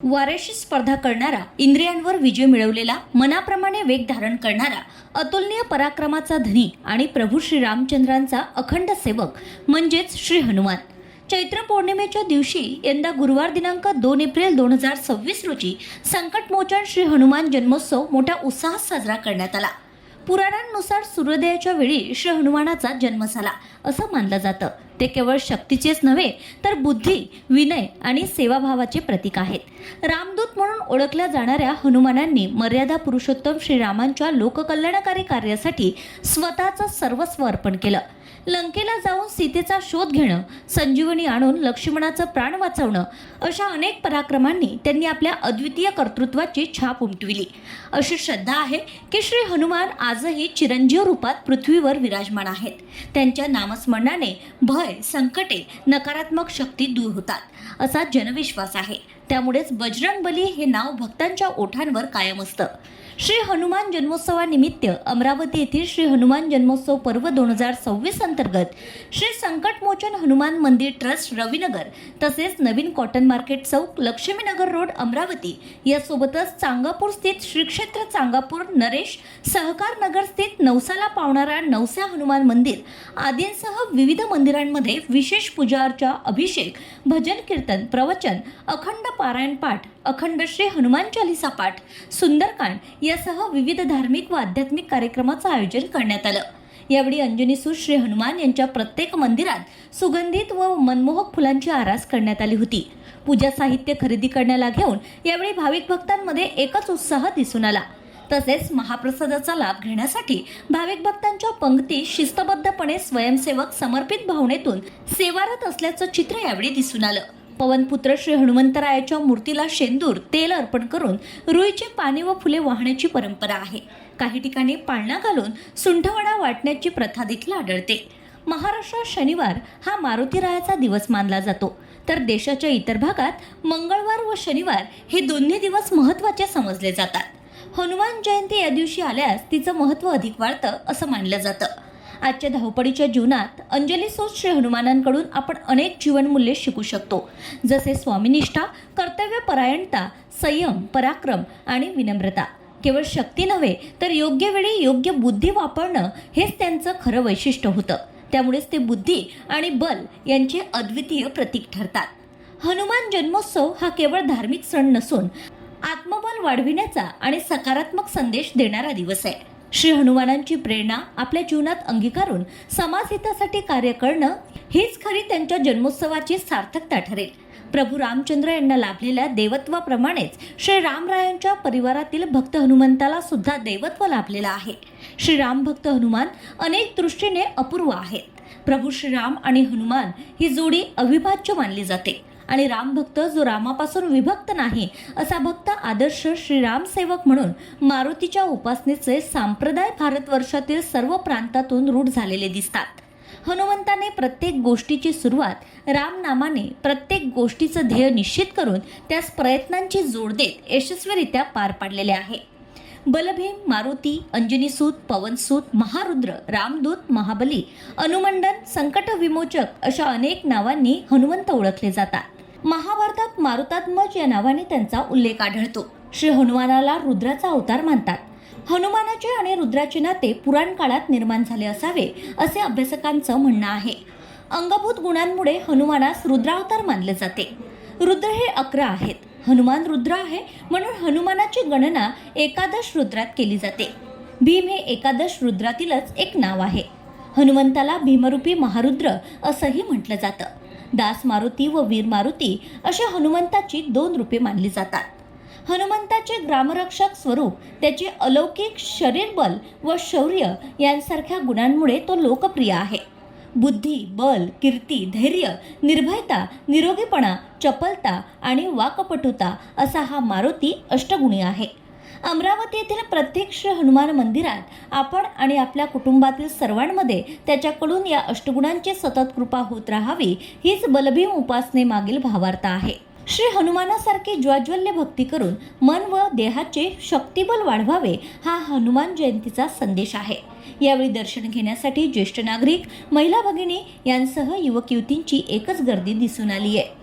वाऱ्याशी स्पर्धा करणारा, इंद्रियांवर विजय मिळवलेला, मनाप्रमाणे वेग धारण करणारा, अतुलनीय पराक्रमाचा धनी आणि प्रभू श्री रामचंद्रांचा अखंड सेवक म्हणजेच श्री हनुमान. चैत्र पौर्णिमेच्या दिवशी यंदा गुरुवार दिनांक 2 एप्रिल 2026 रोजी संकटमोचन श्री हनुमान जन्मोत्सव मोठ्या उत्साहात साजरा करण्यात आला. पुराणांनुसार सूर्योदयाच्या वेळी श्री हनुमानाचा जन्म झाला असं मानलं जातं. ते केवळ शक्तीचेच नव्हे तर बुद्धी, विनय आणि सेवाभावाचे प्रतीक आहेत. रामदूत म्हणून ओळखल्या जाणाऱ्या हनुमानांनी मर्यादा पुरुषोत्तम श्रीरामांच्या लोककल्याणकारी कार्यासाठी स्वतःचं सर्वस्व अर्पण केलं. लंकेला जाऊन सीतेचा शोध घेणं, संजीवनी आणून लक्ष्मणाचं प्राण वाचवणं, अशा अनेक पराक्रमांनी त्यांनी आपल्या अद्वितीय कर्तृत्वाची छाप उमटविली. अशी श्रद्धा आहे की श्री हनुमान आजही चिरंजीव रूपात पृथ्वीवर विराजमान आहेत. त्यांच्या नामस्मरणाने भय, संकटे, नकारात्मक शक्ती दूर होतात असा जनविश्वास आहे. त्यामुळेच बजरंगबली हे नाव भक्तांच्या ओठांवर कायम असतं. श्री हनुमान जन्मोत्सवानिमित्त अमरावती येथील श्री हनुमान जन्मोत्सव पर्व 2026 अंतर्गत श्री संकटमोचन हनुमान मंदिर ट्रस्ट रविनगर तसेच नवीन कॉटन मार्केट चौक, लक्ष्मीनगर रोड, अमरावती यासोबतच चांगापूर स्थित श्री क्षेत्र चांगापूर, नरेश सहकार नगर स्थित नवसाला पावणारा नवसा हनुमान मंदिर आदींसह विविध मंदिरांमध्ये विशेष पूजा अर्चा, अभिषेक, भजन कीर्तन, प्रवचन, अखंड पारायण पाठ, अखंड श्री हनुमान चालीसा पाठ, सुंदरकांड यासह विविध धार्मिक व आध्यात्मिक कार्यक्रमाचं आयोजन करण्यात आलं. यावेळी अंजनीसूत श्री हनुमान यांच्या प्रत्येक मंदिरात सुगंधित व मनमोहक फुलांची आरास करण्यात आली होती. पूजा साहित्य खरेदी करण्याला घेऊन यावेळी भाविक भक्तांमध्ये एकच उत्साह दिसून आला. तसेच महाप्रसादाचा लाभ घेण्यासाठी भाविक भक्तांच्या पंक्ती शिस्तबद्धपणे स्वयंसेवक समर्पित भावनेतून सेवारत असल्याचं चित्र यावेळी दिसून आलं. पवनपुत्र श्री हनुमंतरायाच्या मूर्तीला शेंदूर, तेल अर्पण करून रुईचे पाने व फुले वाहण्याची परंपरा आहे. काही ठिकाणी पाळणा घालून सुंठवडा वाटण्याची प्रथा देखील आढळते. महाराष्ट्रात शनिवार हा मारुतीरायाचा दिवस मानला जातो, तर देशाच्या इतर भागात मंगळवार व शनिवार हे दोन्ही दिवस महत्त्वाचे समजले जातात. हनुमान जयंती या दिवशी आल्यास तिचं महत्त्व अधिक वाढतं असं मानलं जातं. आजच्या धावपळीच्या जीवनात अंजलीसूत श्री हनुमानांकडून आपण अनेक जीवनमूल्ये शिकू शकतो. जसे स्वामीनिष्ठा, कर्तव्यपरायणता, संयम, पराक्रम आणि विनम्रता. केवळ शक्ती नव्हे तर योग्य वेळी योग्य बुद्धी वापरणं हेच त्यांचं खरं वैशिष्ट्य होतं. त्यामुळेच ते बुद्धी आणि बल यांचे अद्वितीय प्रतीक ठरतात. हनुमान जन्मोत्सव हा केवळ धार्मिक सण नसून आत्मबल वाढविण्याचा आणि सकारात्मक संदेश देणारा दिवस आहे. श्री हनुमानांची प्रेरणा आपल्या जीवनात अंगीकारून समाजहितासाठी कार्य करणं हीच खरी त्यांच्या जन्मोत्सवाची सार्थकता ठरेल. प्रभू रामचंद्र यांना लाभलेल्या देवत्वाप्रमाणेच श्री रामरायांच्या परिवारातील भक्त हनुमंताला सुद्धा देवत्व लाभलेलं आहे. श्री राम भक्त हनुमान अनेक दृष्टीने अपूर्व आहेत. प्रभू श्रीराम आणि हनुमान ही जोडी अविभाज्य मानली जाते आणि रामभक्त जो रामापासून विभक्त नाही असा भक्त आदर्श श्रीराम सेवक म्हणून मारुतीच्या उपासनेचे संप्रदाय भारतवर्षातील सर्व प्रांतातून रूढ झालेले दिसतात. हनुमंताने प्रत्येक गोष्टीची सुरुवात राम नामाने, प्रत्येक गोष्टीचं ध्येय निश्चित करून त्यास प्रयत्नांची जोड देत यशस्वीरित्या पार पाडलेले आहे. बलभीम, मारुती, अंजनीसूत, पवनसूत, महारुद्र, रामदूत, महाबली, अनुमंडन, संकट विमोचक अशा अनेक नावांनी हनुमंत ओळखले जातात. महाभारतात मारुतात्मज या नावाने त्यांचा उल्लेख आढळतो. श्री हनुमानाला रुद्राचा अवतार मानतात. हनुमानाचे आणि रुद्राचे नाते पुराण काळात निर्माण झाले असावे असे अभ्यासकांचं म्हणणं आहे. अंगभूत गुणांमुळे हनुमानास रुद्रावतार मानले जाते. रुद्र हे 11 आहेत. हनुमान रुद्र आहे म्हणून हनुमानाची गणना एकादश रुद्रात केली जाते. भीम हे एकादश रुद्रातीलच एक नाव आहे. हनुमंताला भीमरूपी महारुद्र असंही म्हटलं जातं. दास मारुती व वीर मारुती अशा हनुमंताची 2 रूपे मानली जातात. हनुमंताचे ग्रामरक्षक स्वरूप, त्याचे अलौकिक शरीरबल व शौर्य यांसारख्या गुणांमुळे तो लोकप्रिय आहे. बुद्धी, बल, कीर्ती, धैर्य, निर्भयता, निरोगीपणा, चपलता आणि वाकपटुता असा हा मारुती अष्टगुणी आहे. अमरावती येथील प्रत्येक श्री हनुमान मंदिरात आपण आणि आपल्या कुटुंबातील सर्वांमध्ये त्याच्याकडून या अष्टगुणांची सतत कृपा होत राहावी हीच बलभीम उपासनेमागील भावार्थ आहे. श्री हनुमानासारखी ज्वाज्वल्य भक्ती करून मन व देहाचे शक्तिबल वाढवावे हा हनुमान जयंतीचा संदेश आहे. यावेळी दर्शन घेण्यासाठी ज्येष्ठ नागरिक, महिला भगिनी यांसह युवक युवतींची एकच गर्दी दिसून आली आहे.